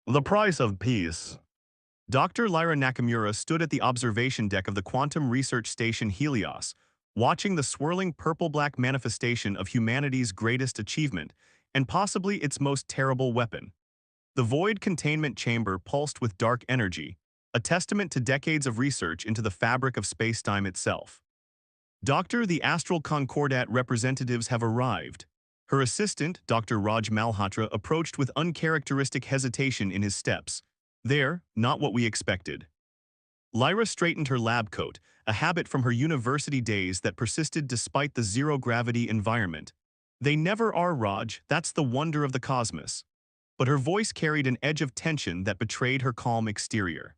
The price of peace. Dr. Lyra Nakamura stood at the observation deck of the quantum research station Helios, watching the swirling purple-black manifestation of humanity's greatest achievement, and possibly its most terrible weapon. The void containment chamber pulsed with dark energy, a testament to decades of research into the fabric of spacetime itself. The Astral Concordat representatives have arrived. Her assistant, Dr. Raj Malhotra, approached with uncharacteristic hesitation in his steps. They're not what we expected. Lyra straightened her lab coat, a habit from her university days that persisted despite the zero-gravity environment. They never are, Raj, that's the wonder of the cosmos. But her voice carried an edge of tension that betrayed her calm exterior.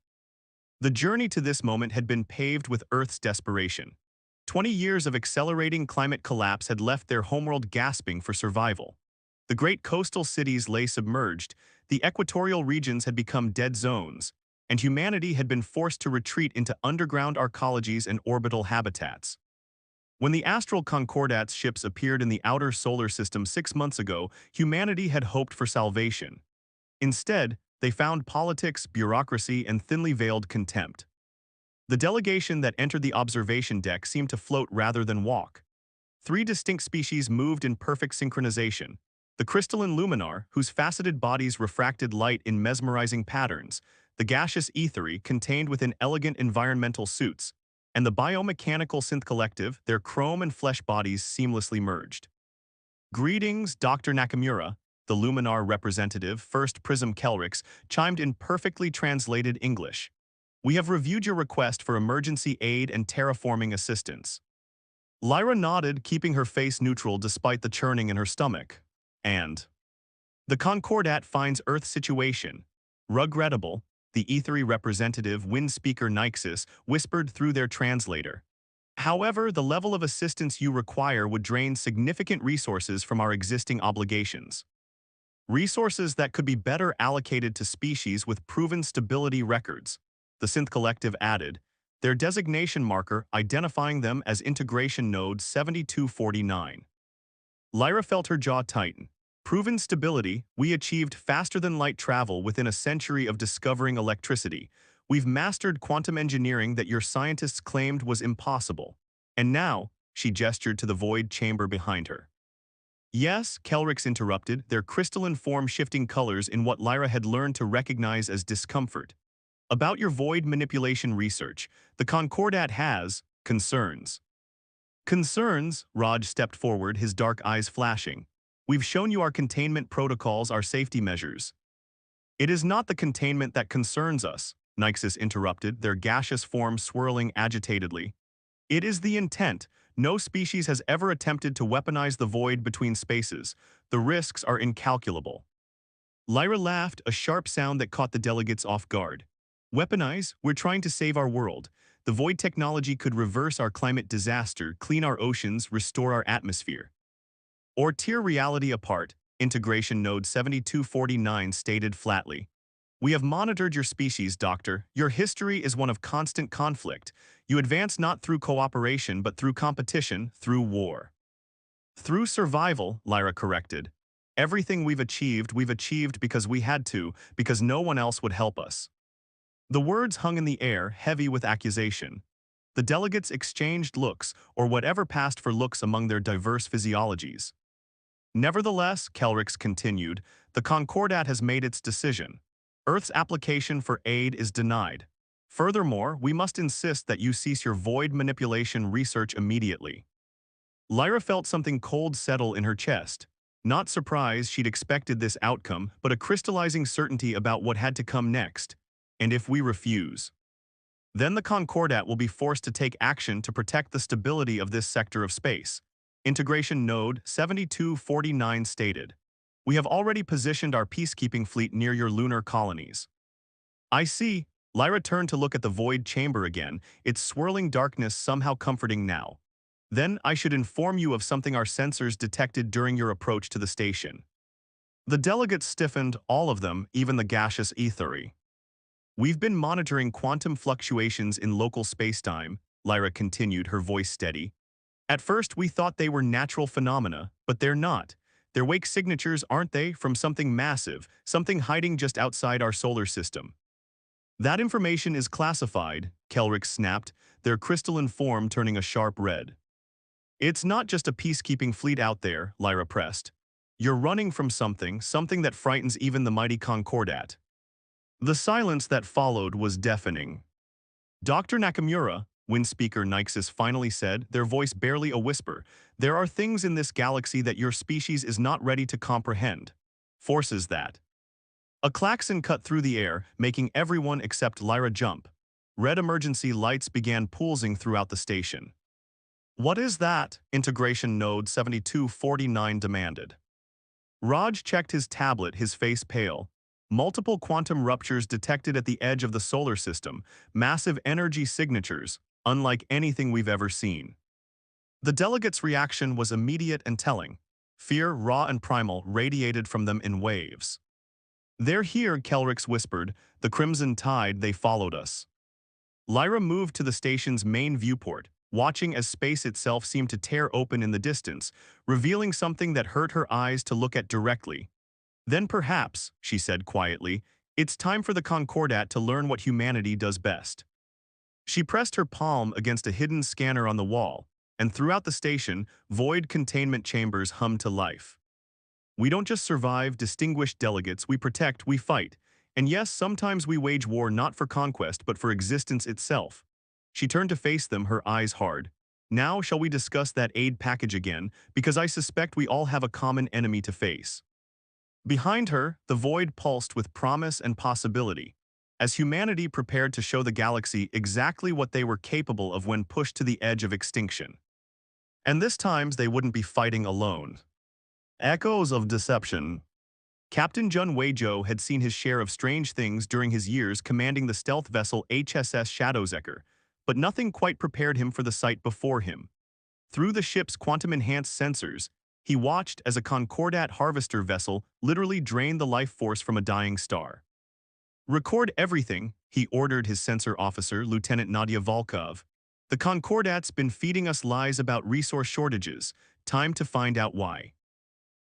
The journey to this moment had been paved with Earth's desperation. 20 years of accelerating climate collapse had left their homeworld gasping for survival. The great coastal cities lay submerged, the equatorial regions had become dead zones, and humanity had been forced to retreat into underground arcologies and orbital habitats. When the Astral Concordat's ships appeared in the outer solar system 6 months ago, humanity had hoped for salvation. Instead, they found politics, bureaucracy, and thinly veiled contempt. The delegation that entered the observation deck seemed to float rather than walk. Three distinct species moved in perfect synchronization. The crystalline luminar, whose faceted bodies refracted light in mesmerizing patterns, the gaseous ethery contained within elegant environmental suits, and the biomechanical synth collective, their chrome and flesh bodies seamlessly merged. Greetings, Dr. Nakamura, the luminar representative, First Prism Kelrix, chimed in perfectly translated English. We have reviewed your request for emergency aid and terraforming assistance. Lyra nodded, keeping her face neutral despite the churning in her stomach. And the Concordat finds Earth's situation regrettable, the ethery representative, wind speaker Nixis, whispered through their translator. However, the level of assistance you require would drain significant resources from our existing obligations. Resources that could be better allocated to species with proven stability records, the Synth Collective added, their designation marker identifying them as Integration Node 7249. Lyra felt her jaw tighten. Proven stability, we achieved faster-than-light travel within a century of discovering electricity. We've mastered quantum engineering that your scientists claimed was impossible. And now, she gestured to the void chamber behind her. Yes, Kelrix interrupted, their crystalline form shifting colors in what Lyra had learned to recognize as discomfort. About your void manipulation research, the Concordat has concerns. Concerns? Raj stepped forward, his dark eyes flashing. We've shown you our containment protocols, our safety measures. It is not the containment that concerns us, Nixis interrupted, their gaseous form swirling agitatedly. It is the intent. No species has ever attempted to weaponize the void between spaces. The risks are incalculable. Lyra laughed, a sharp sound that caught the delegates off guard. Weaponize? We're trying to save our world. The void technology could reverse our climate disaster, clean our oceans, restore our atmosphere. Or tear reality apart, Integration Node 7249 stated flatly. We have monitored your species, Doctor. Your history is one of constant conflict. You advance not through cooperation, but through competition, through war. Through survival, Lyra corrected. Everything we've achieved because we had to, because no one else would help us. The words hung in the air, heavy with accusation. The delegates exchanged looks, or whatever passed for looks among their diverse physiologies. Nevertheless, Kelrix continued, the Concordat has made its decision. Earth's application for aid is denied. Furthermore, we must insist that you cease your void manipulation research immediately. Lyra felt something cold settle in her chest. Not surprised, she'd expected this outcome, but a crystallizing certainty about what had to come next. And if we refuse, then the Concordat will be forced to take action to protect the stability of this sector of space. Integration Node 7249 stated. We have already positioned our peacekeeping fleet near your lunar colonies. I see. Lyra turned to look at the void chamber again, its swirling darkness somehow comforting now. Then I should inform you of something our sensors detected during your approach to the station. The delegates stiffened, all of them, even the gaseous ethery. We've been monitoring quantum fluctuations in local spacetime, Lyra continued, her voice steady. At first we thought they were natural phenomena, but they're not. Their wake signatures, aren't they, from something massive, something hiding just outside our solar system? That information is classified, Kelrick snapped, their crystalline form turning a sharp red. It's not just a peacekeeping fleet out there, Lyra pressed. You're running from something, something that frightens even the mighty Concordat. The silence that followed was deafening. Dr. Nakamura, wind speaker Nixus finally said, their voice barely a whisper, there are things in this galaxy that your species is not ready to comprehend. Forces that. A klaxon cut through the air, making everyone except Lyra jump. Red emergency lights began pulsing throughout the station. What is that? Integration node 7249 demanded. Raj checked his tablet, his face pale. Multiple quantum ruptures detected at the edge of the solar system, massive energy signatures, unlike anything we've ever seen. The delegates' reaction was immediate and telling. Fear, raw and primal, radiated from them in waves. They're here, Kelrix whispered, the crimson tide, they followed us. Lyra moved to the station's main viewport, watching as space itself seemed to tear open in the distance, revealing something that hurt her eyes to look at directly. Then perhaps, she said quietly, it's time for the Concordat to learn what humanity does best. She pressed her palm against a hidden scanner on the wall, and throughout the station, void containment chambers hummed to life. We don't just survive, distinguished delegates, we protect, we fight. And yes, sometimes we wage war not for conquest but for existence itself. She turned to face them, her eyes hard. Now shall we discuss that aid package again, because I suspect we all have a common enemy to face. Behind her, the void pulsed with promise and possibility, as humanity prepared to show the galaxy exactly what they were capable of when pushed to the edge of extinction. And this time they wouldn't be fighting alone. Echoes of deception. Captain Jun Weijo had seen his share of strange things during his years commanding the stealth vessel HSS Shadowseeker, but nothing quite prepared him for the sight before him. Through the ship's quantum-enhanced sensors, he watched as a Concordat harvester vessel literally drained the life force from a dying star. Record everything, he ordered his sensor officer, Lieutenant Nadia Volkov. The Concordat's been feeding us lies about resource shortages. Time to find out why.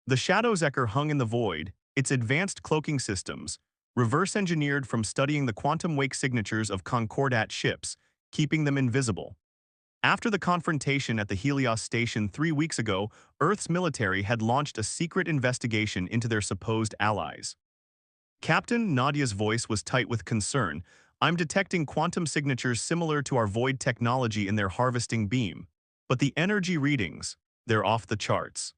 The Shadowseeker hung in the void, its advanced cloaking systems, reverse-engineered from studying the quantum wake signatures of Concordat ships, keeping them invisible. After the confrontation at the Helios station 3 weeks ago, Earth's military had launched a secret investigation into their supposed allies. Captain Nadia's voice was tight with concern. I'm detecting quantum signatures similar to our void technology in their harvesting beam. But the energy readings, they're off the charts.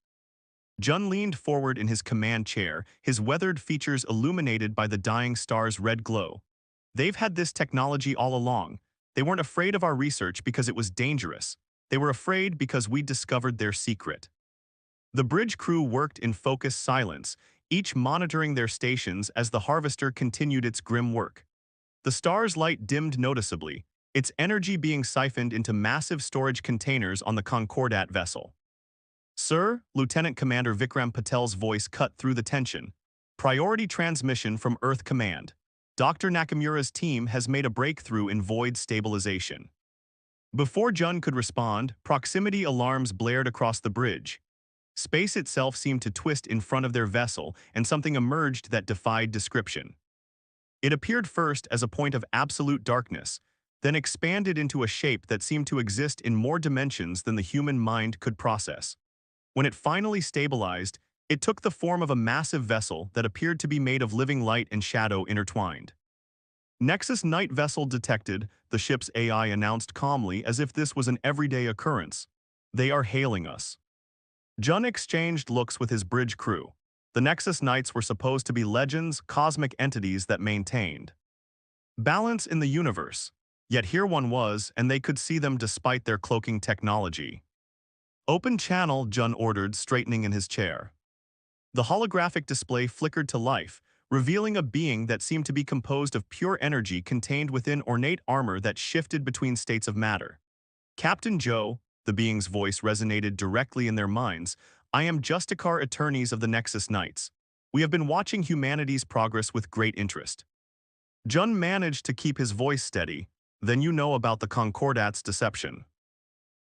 Jun leaned forward in his command chair, his weathered features illuminated by the dying star's red glow. They've had this technology all along. They weren't afraid of our research because it was dangerous. They were afraid because we discovered their secret. The bridge crew worked in focused silence, each monitoring their stations as the harvester continued its grim work. The star's light dimmed noticeably, its energy being siphoned into massive storage containers on the Concordat vessel. Sir, Lieutenant Commander Vikram Patel's voice cut through the tension. Priority transmission from Earth Command. Dr. Nakamura's team has made a breakthrough in void stabilization. Before Jun could respond, proximity alarms blared across the bridge. Space itself seemed to twist in front of their vessel, and something emerged that defied description. It appeared first as a point of absolute darkness, then expanded into a shape that seemed to exist in more dimensions than the human mind could process. When it finally stabilized, it took the form of a massive vessel that appeared to be made of living light and shadow intertwined. Nexus Night Vessel detected, the ship's AI announced calmly as if this was an everyday occurrence. They are hailing us. Jun exchanged looks with his bridge crew. The Nexus Knights were supposed to be legends, cosmic entities that maintained balance in the universe. Yet here one was, and they could see them despite their cloaking technology. Open channel, Jun ordered, straightening in his chair. The holographic display flickered to life, revealing a being that seemed to be composed of pure energy contained within ornate armor that shifted between states of matter. Captain Joe, the being's voice resonated directly in their minds, I am Justicar Attorneys of the Nexus Knights. We have been watching humanity's progress with great interest. Jun managed to keep his voice steady. Then you know about the Concordat's deception.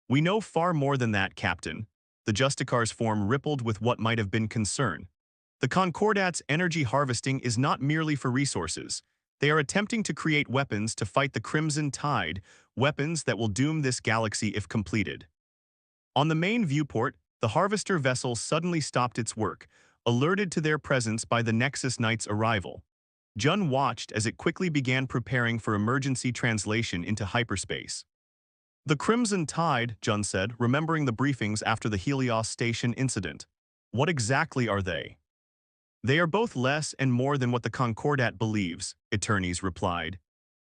We know far more than that, Captain. The Justicar's form rippled with what might have been concern. The Concordat's energy harvesting is not merely for resources. They are attempting to create weapons to fight the Crimson Tide, weapons that will doom this galaxy if completed. On the main viewport, the Harvester vessel suddenly stopped its work, alerted to their presence by the Nexus Knight's arrival. Jun watched as it quickly began preparing for emergency translation into hyperspace. The Crimson Tide, Jun said, remembering the briefings after the Helios Station incident. What exactly are they? They are both less and more than what the Concordat believes, Eternes replied.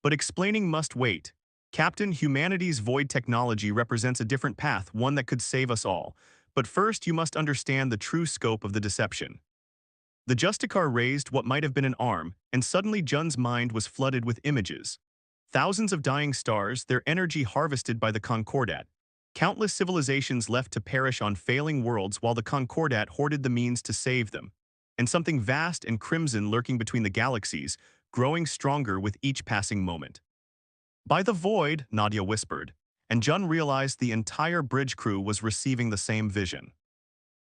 But explaining must wait. Captain, humanity's void technology represents a different path, one that could save us all. But first you must understand the true scope of the deception. The Justicar raised what might have been an arm, and suddenly Jun's mind was flooded with images. Thousands of dying stars, their energy harvested by the Concordat. Countless civilizations left to perish on failing worlds while the Concordat hoarded the means to save them. And something vast and crimson lurking between the galaxies, growing stronger with each passing moment. By the void, Nadia whispered, and Jun realized the entire bridge crew was receiving the same vision.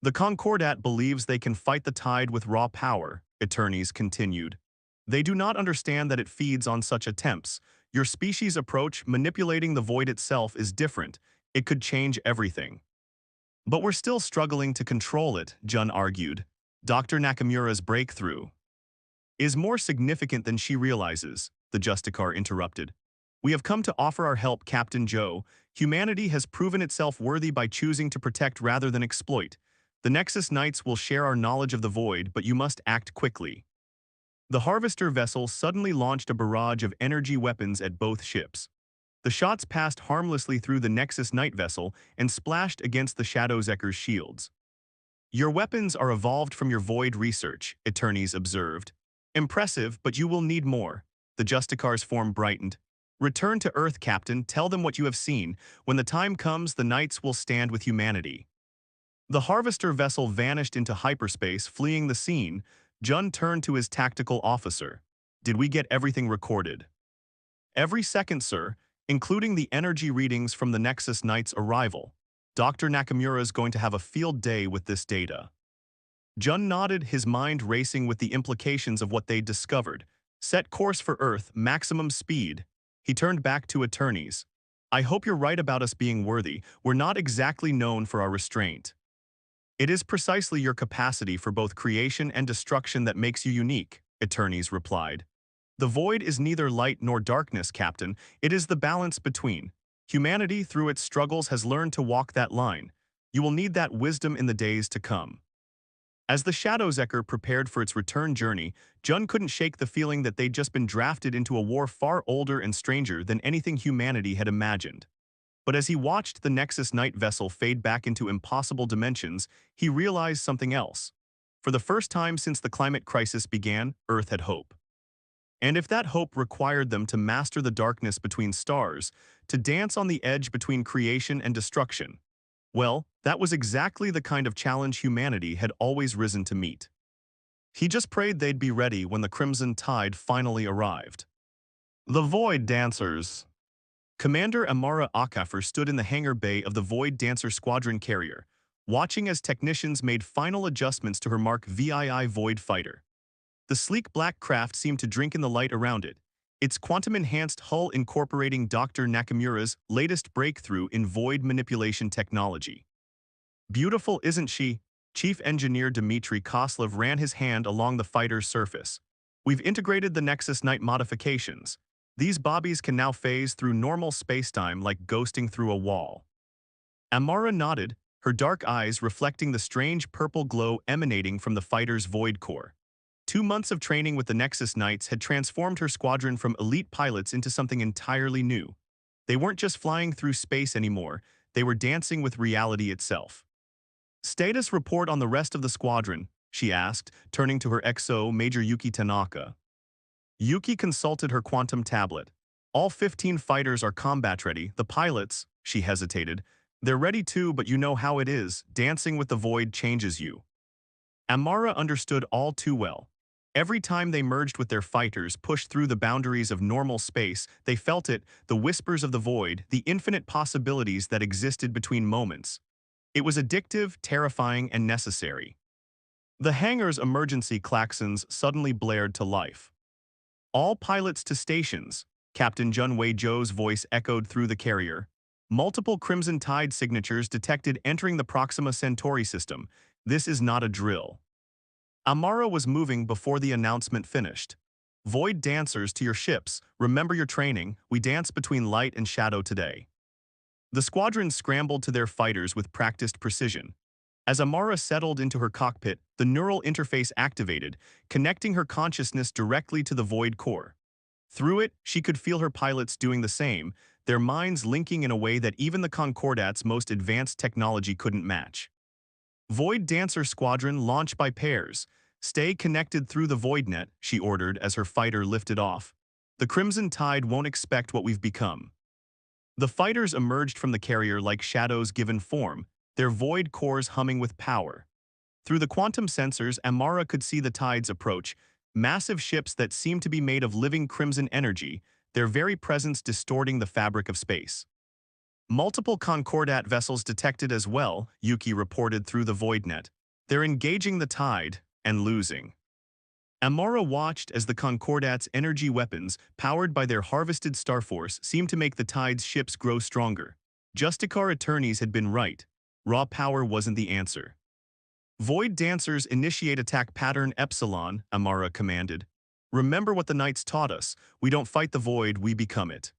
The Concordat believes they can fight the tide with raw power, Eternes continued. They do not understand that it feeds on such attempts. Your species' approach, manipulating the void itself, is different. It could change everything. But we're still struggling to control it, Jun argued. Dr. Nakamura's breakthrough is more significant than she realizes, the Justicar interrupted. We have come to offer our help, Captain Joe. Humanity has proven itself worthy by choosing to protect rather than exploit. The Nexus Knights will share our knowledge of the void, but you must act quickly. The Harvester vessel suddenly launched a barrage of energy weapons at both ships. The shots passed harmlessly through the Nexus Knight vessel and splashed against the Shadowzecker's shields. Your weapons are evolved from your void research, Eternes observed. Impressive, but you will need more. The Justicar's form brightened. Return to Earth, Captain. Tell them what you have seen. When the time comes, the Knights will stand with humanity. The Harvester vessel vanished into hyperspace, fleeing the scene. Jun turned to his tactical officer. Did we get everything recorded? Every second, sir, including the energy readings from the Nexus Knight's arrival. Dr. Nakamura is going to have a field day with this data. Jun nodded, his mind racing with the implications of what they'd discovered. Set course for Earth, maximum speed. He turned back to Eternes. I hope you're right about us being worthy. We're not exactly known for our restraint. It is precisely your capacity for both creation and destruction that makes you unique, Eternes replied. The void is neither light nor darkness, Captain. It is the balance between. Humanity, through its struggles, has learned to walk that line. You will need that wisdom in the days to come. As the Shadowzecker prepared for its return journey, Jun couldn't shake the feeling that they'd just been drafted into a war far older and stranger than anything humanity had imagined. But as he watched the Nexus Knight vessel fade back into impossible dimensions, he realized something else. For the first time since the climate crisis began, Earth had hope. And if that hope required them to master the darkness between stars, to dance on the edge between creation and destruction, well, that was exactly the kind of challenge humanity had always risen to meet. He just prayed they'd be ready when the Crimson Tide finally arrived. The Void Dancers. Commander Amara Akafer stood in the hangar bay of the Void Dancer Squadron carrier, watching as technicians made final adjustments to her Mark VII Void fighter. The sleek black craft seemed to drink in the light around it, its quantum-enhanced hull incorporating Dr. Nakamura's latest breakthrough in void manipulation technology. Beautiful, isn't she? Chief Engineer Dmitry Koslev ran his hand along the fighter's surface. We've integrated the Nexus Knight modifications. These bobbies can now phase through normal spacetime like ghosting through a wall. Amara nodded, her dark eyes reflecting the strange purple glow emanating from the fighter's void core. 2 months of training with the Nexus Knights had transformed her squadron from elite pilots into something entirely new. They weren't just flying through space anymore, they were dancing with reality itself. Status report on the rest of the squadron, she asked, turning to her XO, Major Yuki Tanaka. Yuki consulted her quantum tablet. All 15 fighters are combat-ready. The pilots, she hesitated. They're ready too, but you know how it is. Dancing with the void changes you. Amara understood all too well. Every time they merged with their fighters, pushed through the boundaries of normal space, they felt it, the whispers of the void, the infinite possibilities that existed between moments. It was addictive, terrifying, and necessary. The hangar's emergency klaxons suddenly blared to life. All pilots to stations, Captain Junwei Zhou's voice echoed through the carrier. Multiple Crimson Tide signatures detected entering the Proxima Centauri system. This is not a drill. Amara was moving before the announcement finished. Void dancers to your ships, remember your training, we dance between light and shadow today. The squadron scrambled to their fighters with practiced precision. As Amara settled into her cockpit, the neural interface activated, connecting her consciousness directly to the void core. Through it, she could feel her pilots doing the same, their minds linking in a way that even the Concordat's most advanced technology couldn't match. Void Dancer Squadron launch by pairs. Stay connected through the void net, she ordered as her fighter lifted off. The Crimson Tide won't expect what we've become. The fighters emerged from the carrier like shadows given form, their void cores humming with power. Through the quantum sensors, Amara could see the tides approach, massive ships that seemed to be made of living crimson energy, their very presence distorting the fabric of space. Multiple Concordat vessels detected as well, Yuki reported through the void net. They're engaging the tide and losing. Amara watched as the Concordat's energy weapons, powered by their harvested starforce, seemed to make the tide's ships grow stronger. Justicar attorneys had been right. Raw power wasn't the answer. Void Dancers initiate attack pattern Epsilon, Amara commanded. Remember what the Knights taught us, we don't fight the void, we become it.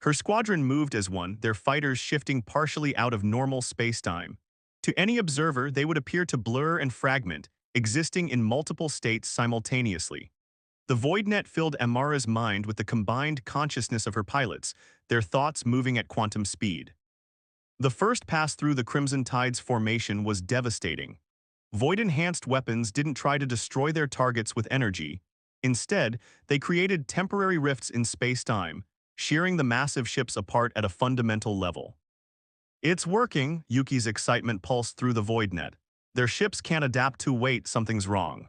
Her squadron moved as one, their fighters shifting partially out of normal space-time. To any observer, they would appear to blur and fragment, existing in multiple states simultaneously. The void net filled Amara's mind with the combined consciousness of her pilots, their thoughts moving at quantum speed. The first pass through the Crimson Tide's formation was devastating. Void-enhanced weapons didn't try to destroy their targets with energy. Instead, they created temporary rifts in space-time, shearing the massive ships apart at a fundamental level. It's working, Yuki's excitement pulsed through the void net. Their ships can't adapt to wait, something's wrong.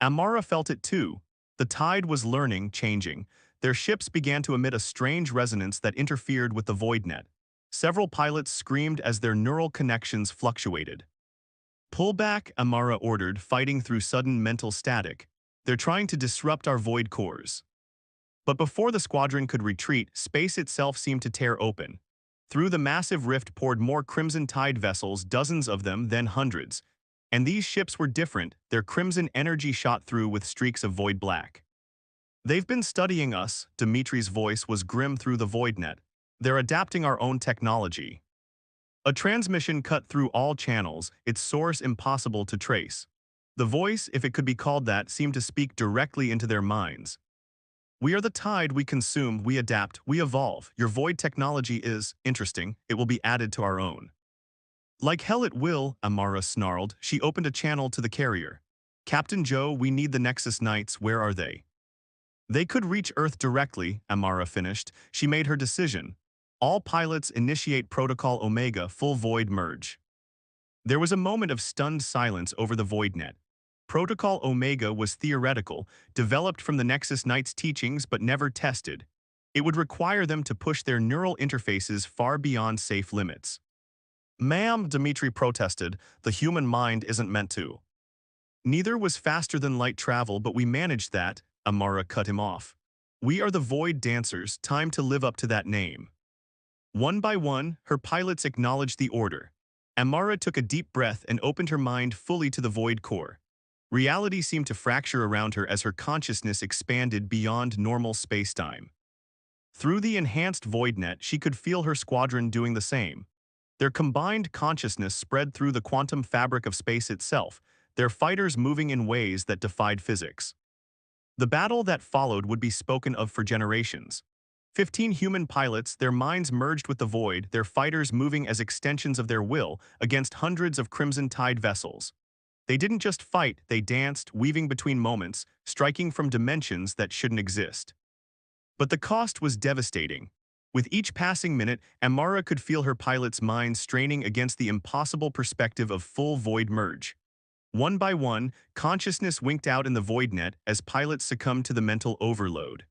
Amara felt it too. The tide was learning, changing. Their ships began to emit a strange resonance that interfered with the void net. Several pilots screamed as their neural connections fluctuated. Pull back, Amara ordered, fighting through sudden mental static. They're trying to disrupt our void cores. But before the squadron could retreat, space itself seemed to tear open. Through the massive rift poured more Crimson Tide vessels, dozens of them, then hundreds. And these ships were different, their crimson energy shot through with streaks of void black. They've been studying us, Dimitri's voice was grim through the void net. They're adapting our own technology. A transmission cut through all channels, its source impossible to trace. The voice, if it could be called that, seemed to speak directly into their minds. We are the tide, we consume, we adapt, we evolve. Your void technology is interesting, it will be added to our own. Like hell it will, Amara snarled. She opened a channel to the carrier. Captain Joe, we need the Nexus Knights, where are they? They could reach Earth directly, Amara finished. She made her decision. All pilots initiate Protocol Omega, full void merge. There was a moment of stunned silence over the void net. Protocol Omega was theoretical, developed from the Nexus Knights' teachings but never tested. It would require them to push their neural interfaces far beyond safe limits. Ma'am, Dimitri protested, the human mind isn't meant to. Neither was faster than light travel, but we managed that, Amara cut him off. We are the Void Dancers, time to live up to that name. One by one, her pilots acknowledged the order. Amara took a deep breath and opened her mind fully to the void core. Reality seemed to fracture around her as her consciousness expanded beyond normal space-time. Through the enhanced void net, she could feel her squadron doing the same. Their combined consciousness spread through the quantum fabric of space itself, their fighters moving in ways that defied physics. The battle that followed would be spoken of for generations. 15 human pilots, their minds merged with the void, their fighters moving as extensions of their will against hundreds of Crimson Tide vessels. They didn't just fight, they danced, weaving between moments, striking from dimensions that shouldn't exist. But the cost was devastating. With each passing minute, Amara could feel her pilots' minds straining against the impossible perspective of full void merge. One by one, consciousness winked out in the void net as pilots succumbed to the mental overload.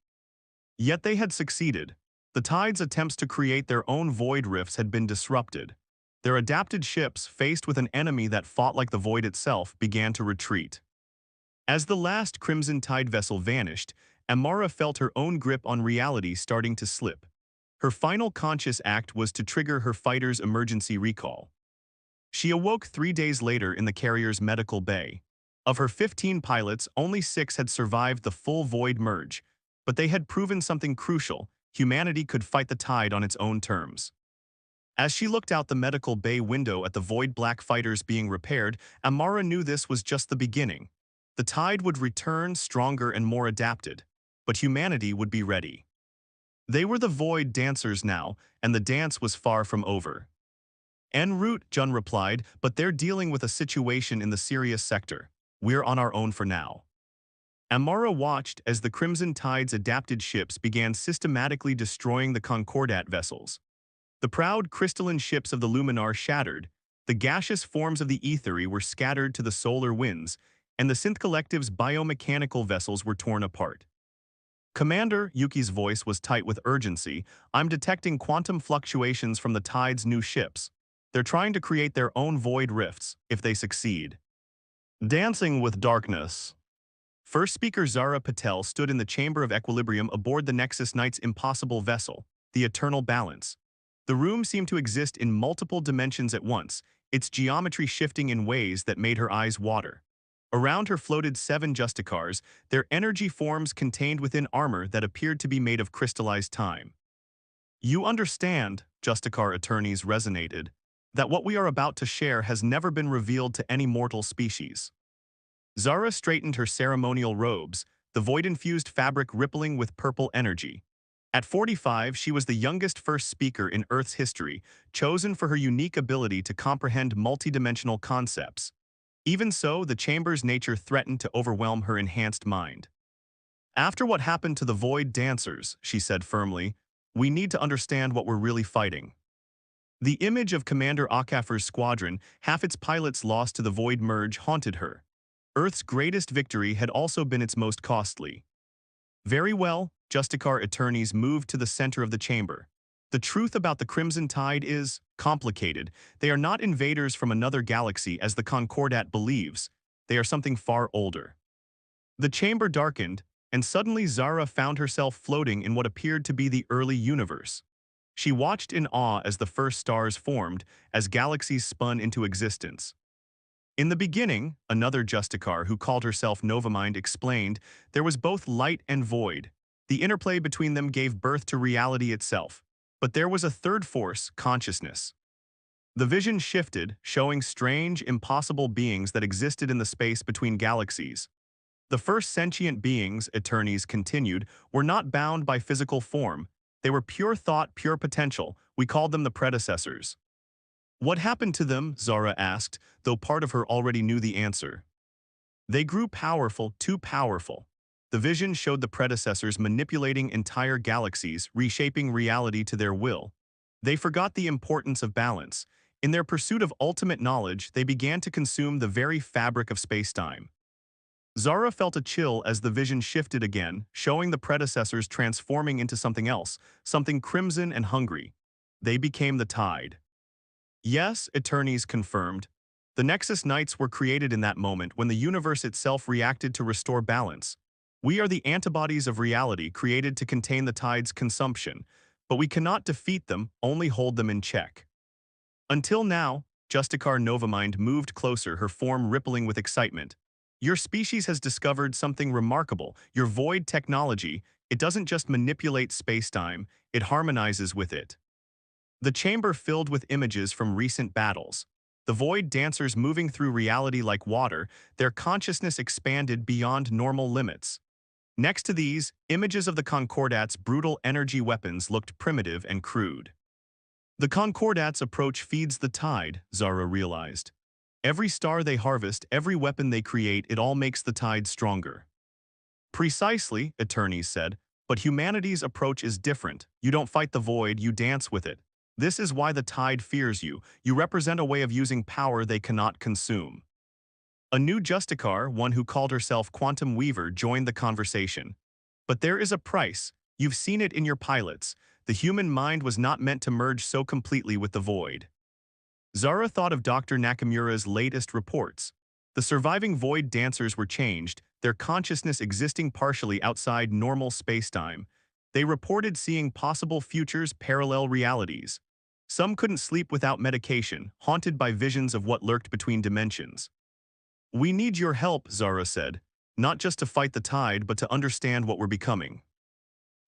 Yet they had succeeded. The tide's attempts to create their own void rifts had been disrupted. Their adapted ships, faced with an enemy that fought like the void itself, began to retreat. As the last Crimson Tide vessel vanished, Amara felt her own grip on reality starting to slip. Her final conscious act was to trigger her fighter's emergency recall. She awoke 3 days later in the carrier's medical bay. Of her 15 pilots, only 6 had survived the full void merge, but they had proven something crucial: humanity could fight the tide on its own terms. As she looked out the medical bay window at the void black fighters being repaired, Amara knew this was just the beginning. The tide would return stronger and more adapted, but humanity would be ready. They were the void dancers now, and the dance was far from over. En route, Jun replied, but they're dealing with a situation in the Sirius sector. We're on our own for now. Amara watched as the Crimson Tide's adapted ships began systematically destroying the Concordat vessels. The proud crystalline ships of the Luminar shattered, the gaseous forms of the Aethery were scattered to the solar winds, and the Synth Collective's biomechanical vessels were torn apart. Commander, Yuki's voice was tight with urgency, I'm detecting quantum fluctuations from the Tide's new ships. They're trying to create their own void rifts, if they succeed. Dancing with darkness. First speaker Zara Patel stood in the chamber of equilibrium aboard the Nexus Knight's impossible vessel, the Eternal Balance. The room seemed to exist in multiple dimensions at once, its geometry shifting in ways that made her eyes water. Around her floated 7 Justicars, their energy forms contained within armor that appeared to be made of crystallized time. You understand, Justicar attorneys resonated, that what we are about to share has never been revealed to any mortal species. Zara straightened her ceremonial robes, the void-infused fabric rippling with purple energy. At 45, she was the youngest first speaker in Earth's history, chosen for her unique ability to comprehend multidimensional concepts. Even so, the chamber's nature threatened to overwhelm her enhanced mind. After what happened to the Void Dancers, she said firmly, we need to understand what we're really fighting. The image of Commander Akafer's squadron, half its pilots lost to the Void Merge, haunted her. Earth's greatest victory had also been its most costly. Very well, Justicar attorneys moved to the center of the chamber. The truth about the Crimson Tide is complicated. They are not invaders from another galaxy as the Concordat believes. They are something far older. The chamber darkened, and suddenly Zara found herself floating in what appeared to be the early universe. She watched in awe as the first stars formed, as galaxies spun into existence. In the beginning, another Justicar who called herself Novamind explained, there was both light and void. The interplay between them gave birth to reality itself. But there was a third force, consciousness. The vision shifted, showing strange, impossible beings that existed in the space between galaxies. The first sentient beings, attorneys continued, were not bound by physical form. They were pure thought, pure potential. We called them the predecessors. What happened to them? Zara asked, though part of her already knew the answer. They grew powerful, too powerful. The vision showed the predecessors manipulating entire galaxies, reshaping reality to their will. They forgot the importance of balance. In their pursuit of ultimate knowledge, they began to consume the very fabric of spacetime. Zara felt a chill as the vision shifted again, showing the predecessors transforming into something else, something crimson and hungry. They became the Tide. Yes, attorneys confirmed. The Nexus Knights were created in that moment when the universe itself reacted to restore balance. We are the antibodies of reality created to contain the Tide's consumption, but we cannot defeat them, only hold them in check. Until now, Justicar Novamind moved closer, her form rippling with excitement. Your species has discovered something remarkable. Your void technology, it doesn't just manipulate spacetime, it harmonizes with it. The chamber filled with images from recent battles. The void dancers moving through reality like water, their consciousness expanded beyond normal limits. Next to these, images of the Concordat's brutal energy weapons looked primitive and crude. The Concordat's approach feeds the Tide, Zara realized. Every star they harvest, every weapon they create, it all makes the Tide stronger. Precisely, attorneys said, but humanity's approach is different. You don't fight the void, you dance with it. This is why the Tide fears you. You represent a way of using power they cannot consume. A new Justicar, one who called herself Quantum Weaver, joined the conversation. But there is a price. You've seen it in your pilots. The human mind was not meant to merge so completely with the void. Zara thought of Dr. Nakamura's latest reports. The surviving void dancers were changed, their consciousness existing partially outside normal spacetime. They reported seeing possible futures parallel realities. Some couldn't sleep without medication, haunted by visions of what lurked between dimensions. We need your help, Zara said, not just to fight the tide but to understand what we're becoming.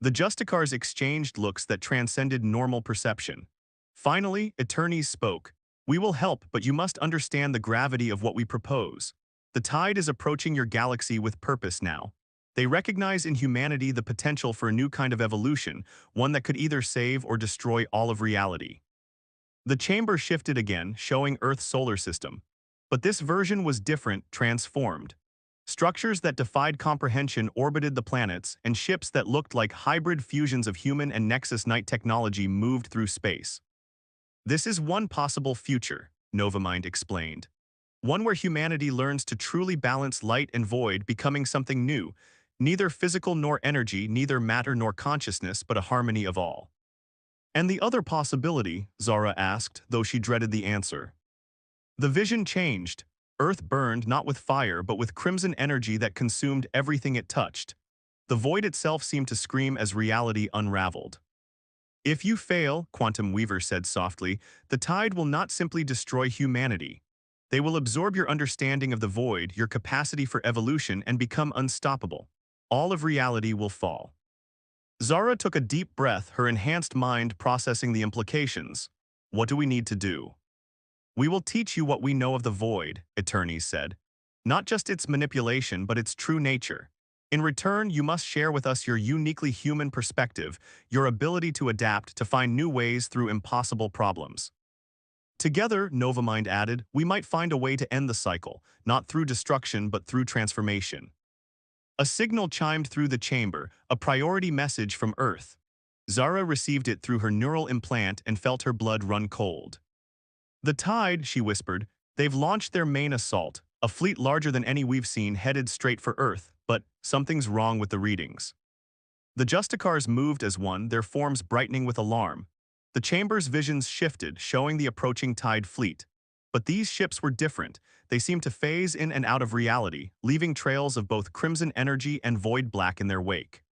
The Justicars exchanged looks that transcended normal perception. Finally, attorneys spoke. We will help, but you must understand the gravity of what we propose. The tide is approaching your galaxy with purpose now. They recognize in humanity the potential for a new kind of evolution, one that could either save or destroy all of reality. The chamber shifted again, showing Earth's solar system. But this version was different, transformed. Structures that defied comprehension orbited the planets, and ships that looked like hybrid fusions of human and Nexus Knight technology moved through space. This is one possible future, Novamind explained. One where humanity learns to truly balance light and void, becoming something new, neither physical nor energy, neither matter nor consciousness, but a harmony of all. And the other possibility, Zara asked, though she dreaded the answer. The vision changed. Earth burned not with fire but with crimson energy that consumed everything it touched. The void itself seemed to scream as reality unraveled. If you fail, Quantum Weaver said softly, the tide will not simply destroy humanity. They will absorb your understanding of the void, your capacity for evolution, and become unstoppable. All of reality will fall. Zara took a deep breath, her enhanced mind processing the implications. What do we need to do? We will teach you what we know of the void, attorneys said. Not just its manipulation, but its true nature. In return, you must share with us your uniquely human perspective, your ability to adapt, to find new ways through impossible problems. Together, Novamind added, we might find a way to end the cycle, not through destruction but through transformation. A signal chimed through the chamber, a priority message from Earth. Zara received it through her neural implant and felt her blood run cold. The tide, she whispered, they've launched their main assault, a fleet larger than any we've seen headed straight for Earth, but something's wrong with the readings. The Justicars moved as one, their forms brightening with alarm. The chamber's visions shifted, showing the approaching tide fleet. But these ships were different. They seemed to phase in and out of reality, leaving trails of both crimson energy and void black in their wake.